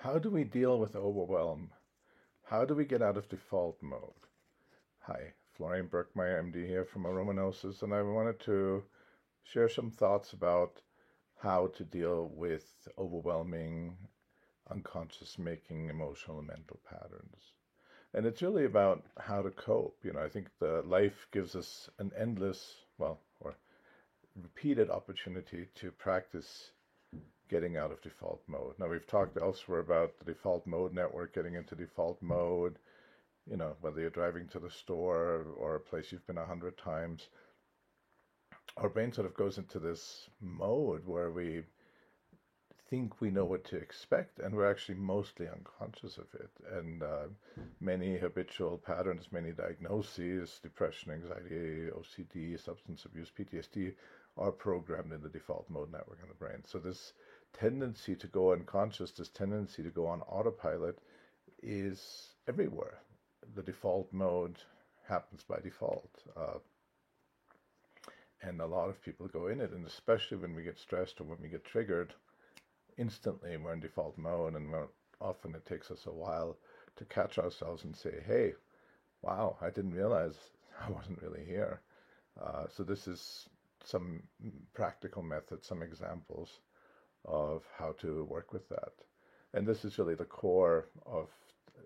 How do we deal with overwhelm? How do we get out of default mode? Hi, Florian Berkmeyer, MD here from Aromanosis, and I wanted to share some thoughts about how to deal with overwhelming, unconscious making emotional and mental patterns. And it's really about how to cope. I think the life gives us an endless, or repeated opportunity to practice getting out of default mode. Now, we've talked elsewhere about the default mode network, getting into default mode, whether you're driving to the store or a place you've been 100 times. Our brain sort of goes into this mode where we think we know what to expect, and we're actually mostly unconscious of it. And many habitual patterns, many diagnoses, depression, anxiety, OCD, substance abuse, PTSD, are programmed in the default mode network in the brain. So this tendency to go unconscious, this tendency to go on autopilot is everywhere. The default mode happens by default. And a lot of people go in it, and especially when we get stressed or when we get triggered, instantly we're in default mode, and often it takes us a while to catch ourselves and say, hey, wow, I didn't realize I wasn't really here. So this is some practical methods, some examples of how to work with that. And this is really the core of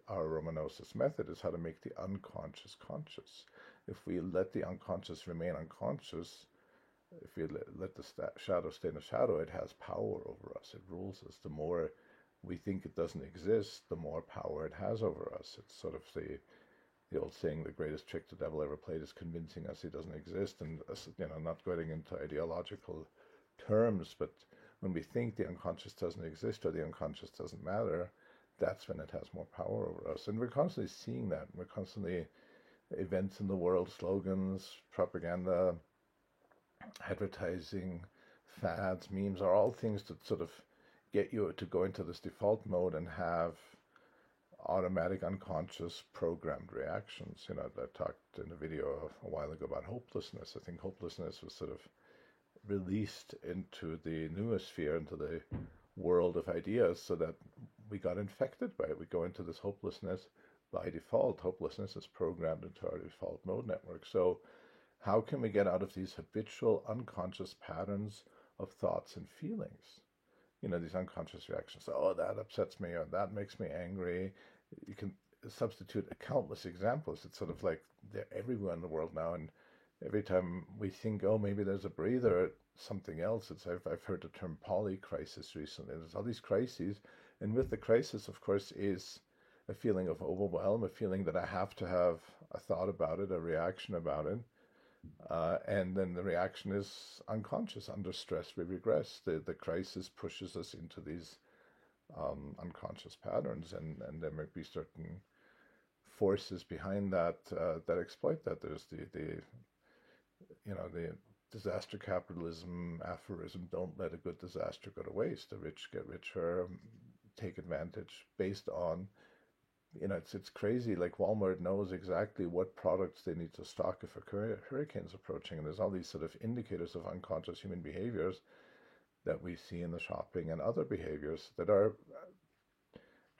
our Romanosis method, is how to make the unconscious conscious. If we let the unconscious remain unconscious, if we let the shadow stay in the shadow, it has power over us. It rules us. The more we think it doesn't exist, the more power it has over us. It's sort of the old saying, the greatest trick the devil ever played is convincing us he doesn't exist. And not getting into ideological terms, but when we think the unconscious doesn't exist or the unconscious doesn't matter, that's when it has more power over us. And we're constantly seeing that. We're constantly, events in the world, slogans, propaganda, advertising, fads, memes are all things that sort of get you to go into this default mode and have automatic, unconscious, programmed reactions. I talked in a video a while ago about hopelessness. I think hopelessness was sort of released into the noosphere, into the world of ideas, so that we got infected by it. We go into this hopelessness by default. Hopelessness is programmed into our default mode network. So how can we get out of these habitual unconscious patterns of thoughts and feelings? These unconscious reactions. Oh, that upsets me, or that makes me angry. You can substitute countless examples. It's sort of like they're everywhere in the world now, and every time we think, oh, maybe there's a breather, something else. I've heard the term polycrisis recently. There's all these crises, and with the crisis, of course, is a feeling of overwhelm, a feeling that I have to have a thought about it, a reaction about it. And then the reaction is unconscious. Under stress, we regress. The crisis pushes us into these unconscious patterns, and there might be certain forces behind that that exploit that. There's the disaster capitalism aphorism: don't let a good disaster go to waste. The rich get richer, take advantage based on it's crazy. Like Walmart knows exactly what products they need to stock if a hurricane's approaching. And there's all these sort of indicators of unconscious human behaviors that we see in the shopping and other behaviors that are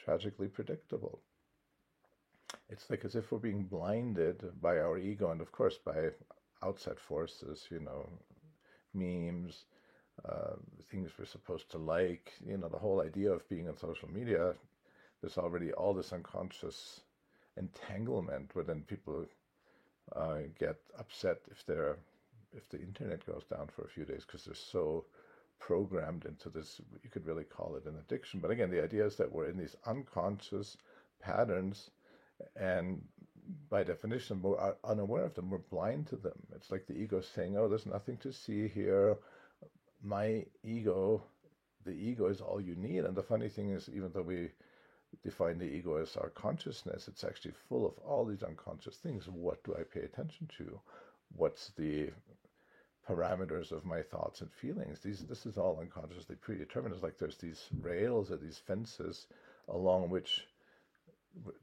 tragically predictable. It's like as if we're being blinded by our ego and, of course, by outside forces, memes, things we're supposed to like. The whole idea of being on social media, there's already all this unconscious entanglement where then people get upset if the internet goes down for a few days because they're so programmed into this. You could really call it an addiction. But again, the idea is that we're in these unconscious patterns, and by definition, we're unaware of them. We're blind to them. It's like the ego saying, oh, there's nothing to see here. My ego, the ego is all you need. And the funny thing is, even though we define the ego as our consciousness, it's actually full of all these unconscious things. What do I pay attention to? What's the parameters of my thoughts and feelings? This is all unconsciously predetermined. It's like there's these rails or these fences along which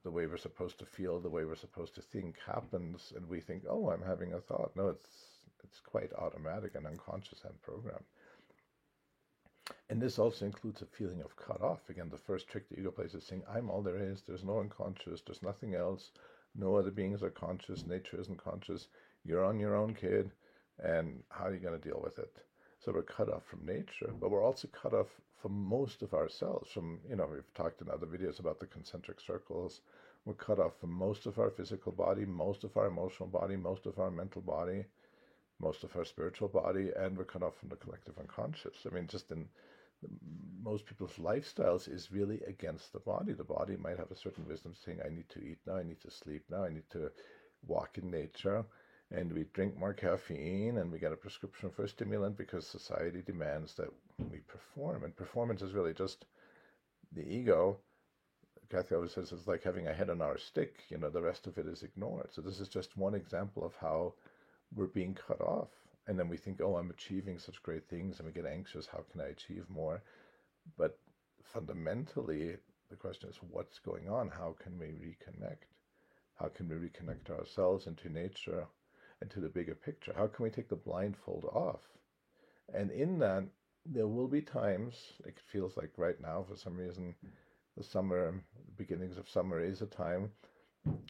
the way we're supposed to feel, the way we're supposed to think happens, and we think, oh, I'm having a thought. No, it's quite automatic and unconscious and programmed. And this also includes a feeling of cut off. Again, the first trick the ego plays is saying, I'm all there is, there's no unconscious, there's nothing else, no other beings are conscious, nature isn't conscious, you're on your own, kid, and how are you going to deal with it? So we're cut off from nature, but we're also cut off from most of ourselves. From, we've talked in other videos about the concentric circles. We're cut off from most of our physical body, most of our emotional body, most of our mental body, most of our spiritual body, and we're cut off from the collective unconscious. I mean, just in most people's lifestyles is really against the body. The body might have a certain wisdom saying, I need to eat now, I need to sleep now, I need to walk in nature. And we drink more caffeine and we get a prescription for a stimulant because society demands that we perform. And performance is really just the ego. Kathy always says it's like having a head on our stick, the rest of it is ignored. So this is just one example of how we're being cut off. And then we think, oh, I'm achieving such great things, and we get anxious, how can I achieve more? But fundamentally, the question is, what's going on? How can we reconnect? How can we reconnect ourselves into nature and to the bigger picture? How can we take the blindfold off? And in that, there will be times, it feels like right now, for some reason, the summer, beginnings of summer is a time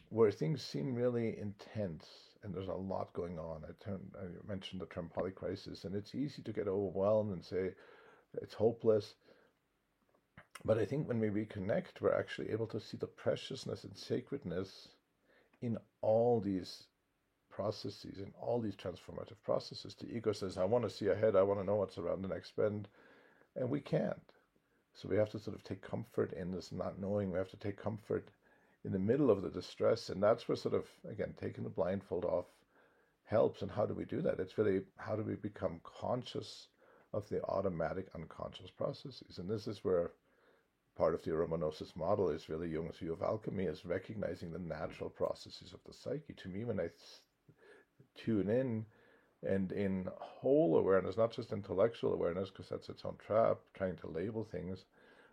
where things seem really intense and there's a lot going on. I mentioned the term polycrisis, and it's easy to get overwhelmed and say it's hopeless. But I think when we reconnect, we're actually able to see the preciousness and sacredness in all these processes, in all these transformative processes. The ego says, I want to see ahead, I want to know what's around the next bend, and we can't. So we have to sort of take comfort in this not knowing. We have to take comfort in the middle of the distress, and that's where sort of, again, taking the blindfold off helps. And how do we do that? It's really, how do we become conscious of the automatic unconscious processes? And this is where part of the aromagnosis model is really Jung's view of alchemy, is recognizing the natural processes of the psyche. To me, when I tune in and in whole awareness, not just intellectual awareness, because that's its own trap, trying to label things,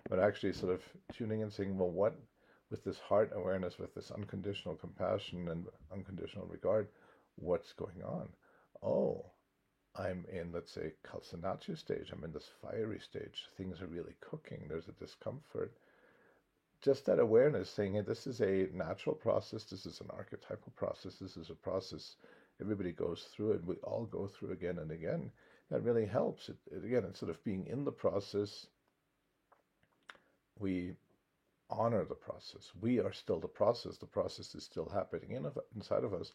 but actually sort of tuning and saying, well, what, with this heart awareness, with this unconditional compassion and unconditional regard, what's going on? Oh, I'm in, let's say, calcinatio stage. I'm in this fiery stage. Things are really cooking. There's a discomfort. Just that awareness saying, hey, this is a natural process. This is an archetypal process. This is a process everybody goes through, and we all go through again and again. That really helps. Again, instead of being in the process, we honor the process. We are still the process. The process is still happening inside of us.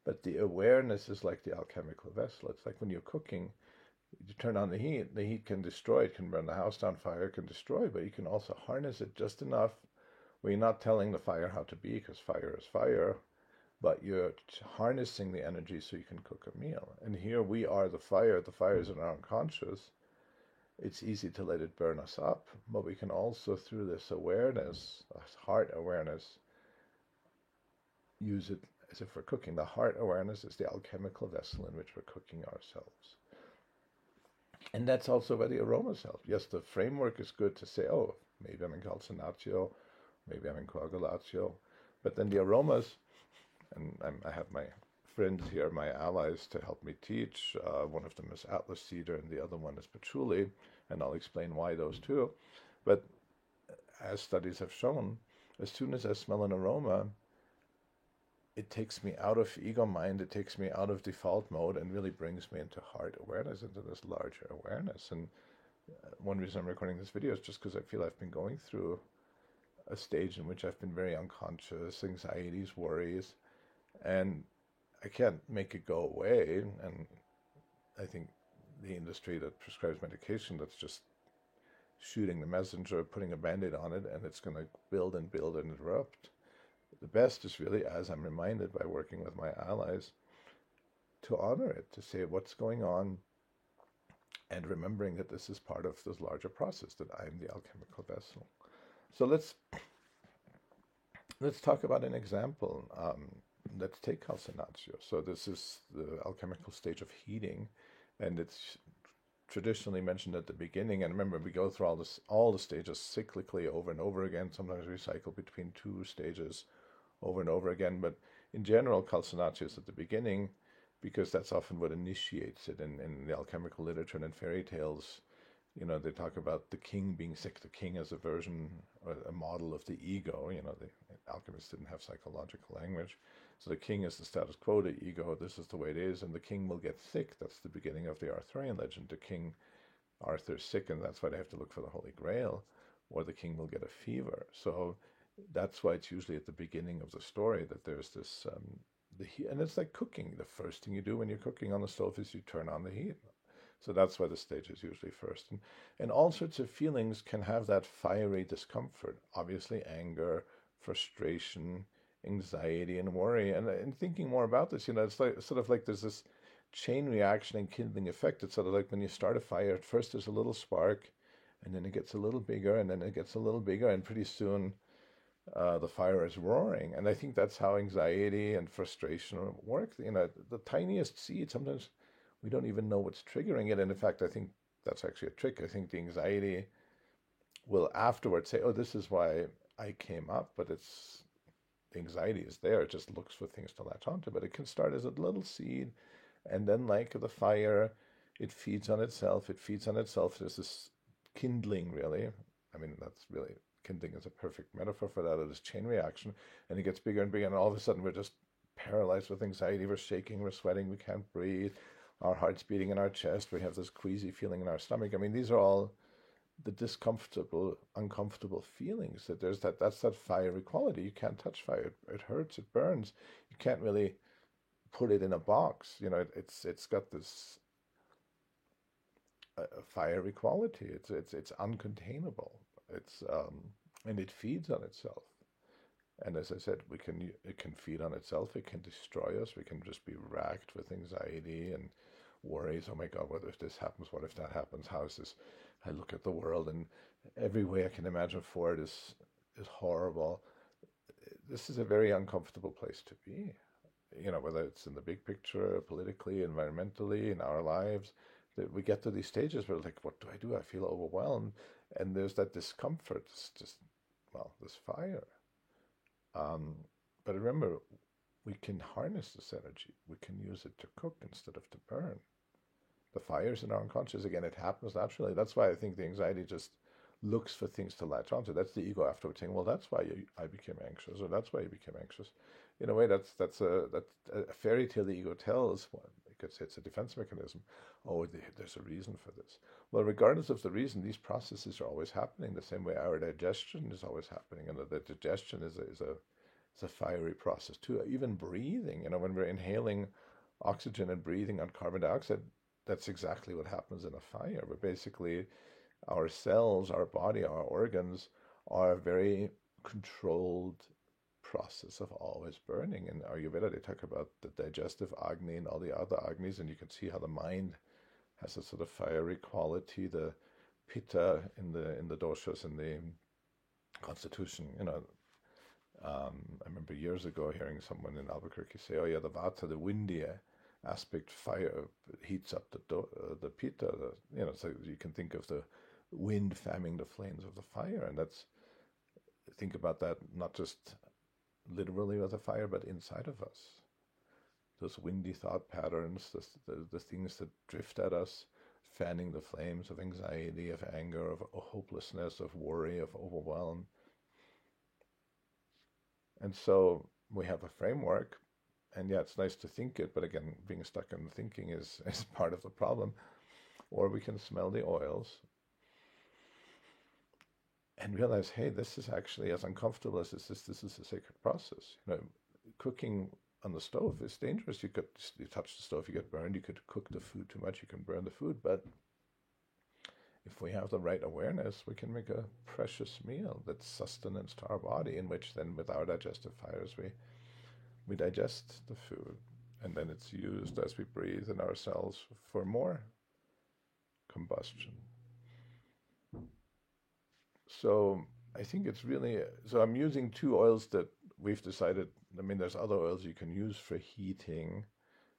But the awareness is like the alchemical vessel. It's like when you're cooking, you turn on the heat can destroy, it can burn the house down, fire can destroy, but you can also harness it just enough where you're not telling the fire how to be, because fire is fire, but you're harnessing the energy so you can cook a meal. And here we are the fire is in our unconscious. It's easy to let it burn us up, but we can also, through this awareness, this heart awareness, use it as if we're cooking. The heart awareness is the alchemical vessel in which we're cooking ourselves. And that's also where the aromas help. Yes, the framework is good to say, oh, maybe I'm in calcinatio, maybe I'm in coagulatio, but then the aromas, and I have my friends here, my allies, to help me teach. One of them is Atlas Cedar and the other one is Patchouli, and I'll explain why those two. But as studies have shown, as soon as I smell an aroma, it takes me out of ego mind, it takes me out of default mode and really brings me into heart awareness, into this larger awareness. And one reason I'm recording this video is just because I feel I've been going through a stage in which I've been very unconscious, anxieties, worries, and I can't make it go away. And I think the industry that prescribes medication, that's just shooting the messenger, putting a band-aid on it, and it's going to build and build and erupt. The best is really, as I'm reminded by working with my allies, to honor it, to say what's going on, and remembering that this is part of this larger process, that I'm the alchemical vessel. So let's talk about an example. Let's take calcinatio. So this is the alchemical stage of heating, and it's traditionally mentioned at the beginning. And remember, we go through all the stages cyclically over and over again. Sometimes we cycle between two stages over and over again, but in general, calcinatio is at the beginning, because that's often what initiates it in the alchemical literature and in fairy tales. They talk about the king being sick. The king as a version or a model of the ego. The alchemists didn't have psychological language. So the king is the status quo, the ego, this is the way it is, and the king will get sick. That's the beginning of the Arthurian legend. The king, Arthur's sick, and that's why they have to look for the Holy Grail, or the king will get a fever. So that's why it's usually at the beginning of the story that there's this, and it's like cooking. The first thing you do when you're cooking on the stove is you turn on the heat. So that's why the stage is usually first. And all sorts of feelings can have that fiery discomfort. Obviously, anger, frustration, anxiety, and worry. And in thinking more about this, it's like sort of like there's this chain reaction and kindling effect. It's sort of like when you start a fire, at first there's a little spark, and then it gets a little bigger, and then it gets a little bigger, and pretty soon the fire is roaring. And I think that's how anxiety and frustration work. The tiniest seed, sometimes we don't even know what's triggering it. And in fact, I think that's actually a trick. I think the anxiety will afterwards say, oh, this is why I came up, but the anxiety is there. It just looks for things to latch onto. But it can start as a little seed, and then like the fire, it feeds on itself. It feeds on itself. There's this kindling, really. I mean, that's really, kindling is a perfect metaphor for that. It is chain reaction, and it gets bigger and bigger, and all of a sudden we're just paralyzed with anxiety. We're shaking, we're sweating, we can't breathe. Our heart's beating in our chest. We have this queasy feeling in our stomach. I mean, these are all the discomfortable, uncomfortable feelings. That's that fiery quality. You can't touch fire. It hurts. It burns. You can't really put it in a box. It's got this fiery quality. It's uncontainable. And it feeds on itself. And as I said, it can feed on itself. It can destroy us. We can just be racked with anxiety and worries. Oh my God, what if this happens? What if that happens? How is this? I look at the world, and every way I can imagine for it is horrible. This is a very uncomfortable place to be. Whether it's in the big picture, politically, environmentally, in our lives, that we get to these stages where like, what do I do? I feel overwhelmed, and there's that discomfort. It's just, well, this fire. But remember, we can harness this energy. We can use it to cook instead of to burn. The fire's in our unconscious. Again, it happens naturally. That's why I think the anxiety just looks for things to latch onto. That's the ego afterwards saying, well, that's why I became anxious, or that's why you became anxious. In a way, that's a fairy tale the ego tells. Well, you could say it's a defense mechanism. Oh, there's a reason for this. Well, regardless of the reason, these processes are always happening the same way our digestion is always happening. And the digestion is a fiery process too. Even breathing, when we're inhaling oxygen and breathing on carbon dioxide, that's exactly what happens in a fire. But basically, our cells, our body, our organs are a very controlled process of always burning. In Ayurveda, they talk about the digestive Agni and all the other Agnis, and you can see how the mind has a sort of fiery quality. The Pitta in the doshas in the constitution, I remember years ago hearing someone in Albuquerque say, "Oh yeah, the Vata, the windy aspect, fire heats up the Pitta." So you can think of the wind fanning the flames of the fire, and think about that not just literally with a fire, but inside of us. Those windy thought patterns, the things that drift at us, fanning the flames of anxiety, of anger, of hopelessness, of worry, of overwhelm. And so we have a framework, and yeah, it's nice to think it, but again, being stuck in thinking is part of the problem. Or we can smell the oils and realize, hey, this is actually as uncomfortable as this is a sacred process. Cooking on the stove is dangerous. You touch the stove, you get burned. You could cook the food too much, you can burn the food. But if we have the right awareness, we can make a precious meal that's sustenance to our body, in which then with our digestive fires we digest the food, and then it's used as we breathe in our cells for more combustion. So I think it's really, so I'm using two oils that we've decided, there's other oils you can use for heating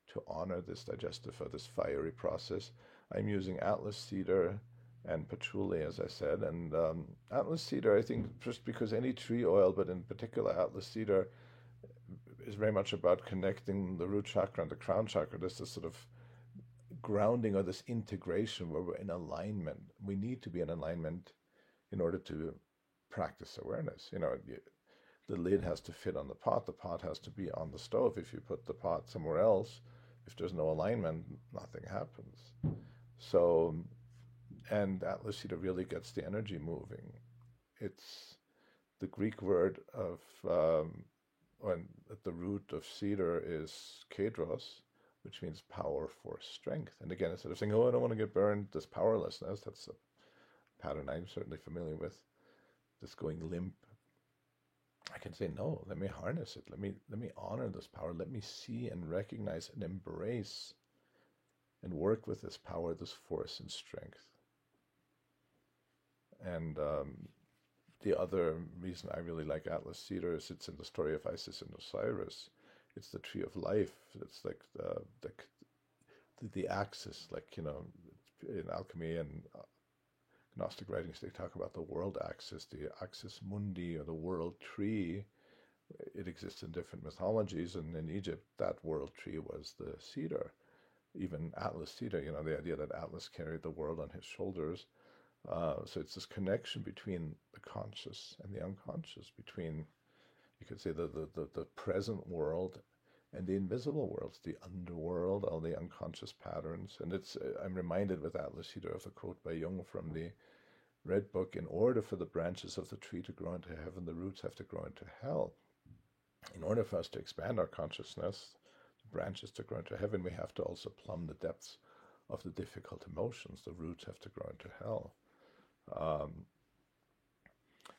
to honor this digestive or this fiery process. I'm using Atlas cedar and patchouli, as I said. And Atlas cedar, I think, just because any tree oil, but in particular Atlas cedar, is very much about connecting the root chakra and the crown chakra. There's this sort of grounding or this integration where we're in alignment. We need to be in alignment in order to practice awareness. The lid has to fit on the pot has to be on the stove. If you put the pot somewhere else, if there's no alignment, nothing happens. So, and Atlas Cedar really gets the energy moving. It's the Greek word of, when at the root of cedar is kedros, which means power, force, strength. And again, instead of saying, oh, I don't want to get burned, this powerlessness, that's a pattern I'm certainly familiar with, this going limp. I can say, no, let me harness it. Let me honor this power. Let me see and recognize and embrace and work with this power, this force and strength. And the other reason I really like Atlas Cedar is it's in the story of Isis and Osiris. It's the tree of life. It's like the axis, like, in alchemy and Gnostic writings, they talk about the world axis, the axis mundi, or the world tree. It exists in different mythologies, and in Egypt, that world tree was the cedar. Even Atlas Cedar, the idea that Atlas carried the world on his shoulders. So it's this connection between the conscious and the unconscious, between, you could say, the present world and the invisible worlds, the underworld, all the unconscious patterns. And I'm reminded with Atlas Cedar of a quote by Jung from the Red Book: in order for the branches of the tree to grow into heaven, the roots have to grow into hell. In order for us to expand our consciousness, the branches to grow into heaven, we have to also plumb the depths of the difficult emotions. The roots have to grow into hell.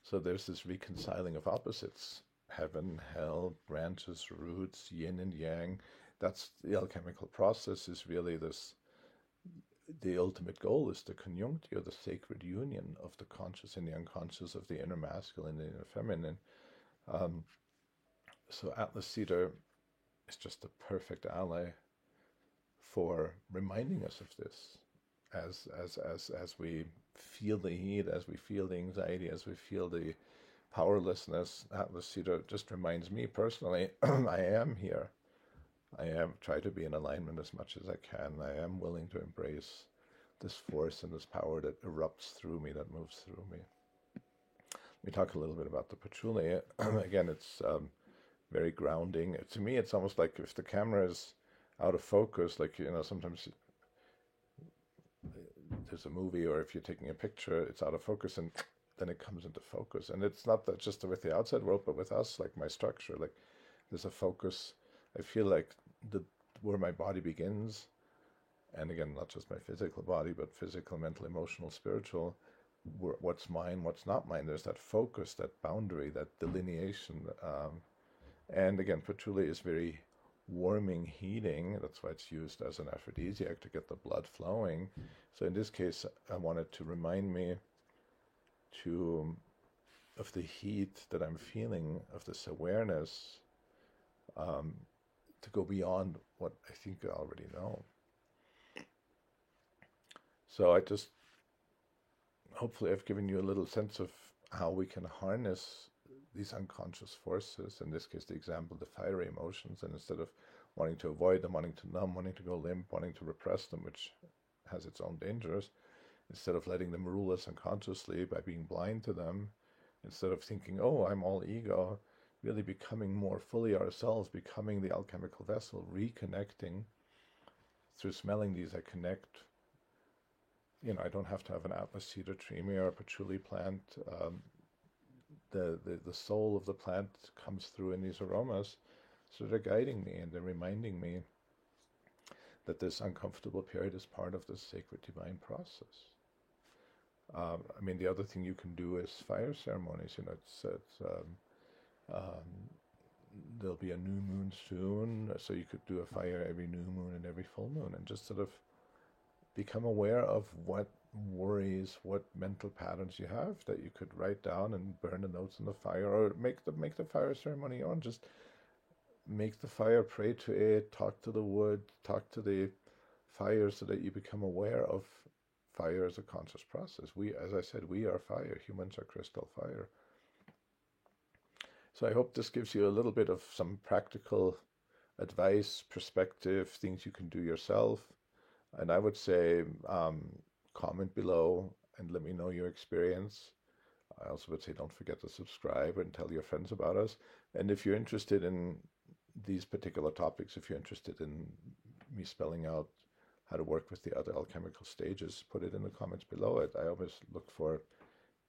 So there's this reconciling of opposites: heaven, hell, branches, roots, yin and yang. That's the alchemical process. Is really this. The ultimate goal is the conjunctio, the sacred union of the conscious and the unconscious, of the inner masculine and the inner feminine. So Atlas Cedar is just the perfect ally for reminding us of this, as we feel the heat, as we feel the anxiety, as we feel the powerlessness. Atlas Cedar just reminds me personally, I am here. I am try to be in alignment as much as I can. I am willing to embrace this force and this power that erupts through me, that moves through me. We talk a little bit about the patchouli. Again, it's very grounding. To me, it's almost like if the camera is out of focus, like, sometimes there's a movie, or if you're taking a picture, it's out of focus, and then it comes into focus. And it's not that just with the outside world, but with us, like my structure, like there's a focus. I feel like where my body begins, and again, not just my physical body, but physical, mental, emotional, spiritual, what's mine, what's not mine. There's that focus, that boundary, that delineation. And again, patchouli is very warming, heating. That's why it's used as an aphrodisiac, to get the blood flowing. So in this case, I wanted to remind me of the heat that I'm feeling, of this awareness, to go beyond what I think I already know. So hopefully I've given you a little sense of how we can harness these unconscious forces, in this case the example, the fiery emotions, and instead of wanting to avoid them, wanting to numb, wanting to go limp, wanting to repress them, which has its own dangers, instead of letting them rule us unconsciously by being blind to them, instead of thinking, oh, I'm all ego, really becoming more fully ourselves, becoming the alchemical vessel, reconnecting. Through smelling these, I connect. I don't have to have an Atlas Cedar tree or a patchouli plant. The soul of the plant comes through in these aromas. So they're guiding me, and they're reminding me that this uncomfortable period is part of this sacred divine process. The other thing you can do is fire ceremonies. There'll be a new moon soon, so you could do a fire every new moon and every full moon, and just sort of become aware of what worries, what mental patterns you have, that you could write down and burn the notes in the fire, or make the fire ceremony on. Just make the fire, pray to it, talk to the wood, talk to the fire, so that you become aware of fire as a conscious process. As I said, we are fire. Humans are crystal fire. So I hope this gives you a little bit of some practical advice, perspective, things you can do yourself. And I would say comment below and let me know your experience. I also would say don't forget to subscribe and tell your friends about us. And if you're interested in these particular topics, if you're interested in me spelling out how to work with the other alchemical stages, put it in the comments below it. I always look for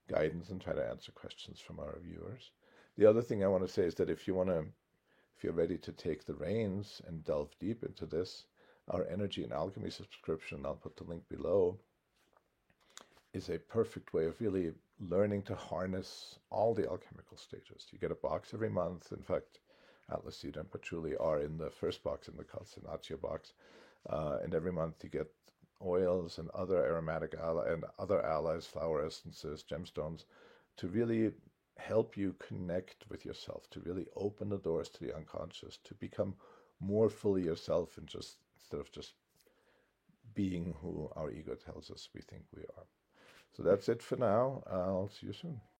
guidance and try to answer questions from our viewers. The other thing I want to say is that if you're ready to take the reins and delve deep into this, our Energy and Alchemy subscription, I'll put the link below, is a perfect way of really learning to harness all the alchemical stages. You get a box every month. In fact, Atlas Cedar and Patchouli are in the first box in the Calcinacea box. And every month you get oils and other aromatic and other allies, flower essences, gemstones, to really help you connect with yourself, to really open the doors to the unconscious, to become more fully yourself and just instead of just being who our ego tells us we think we are. So that's it for now. I'll see you soon.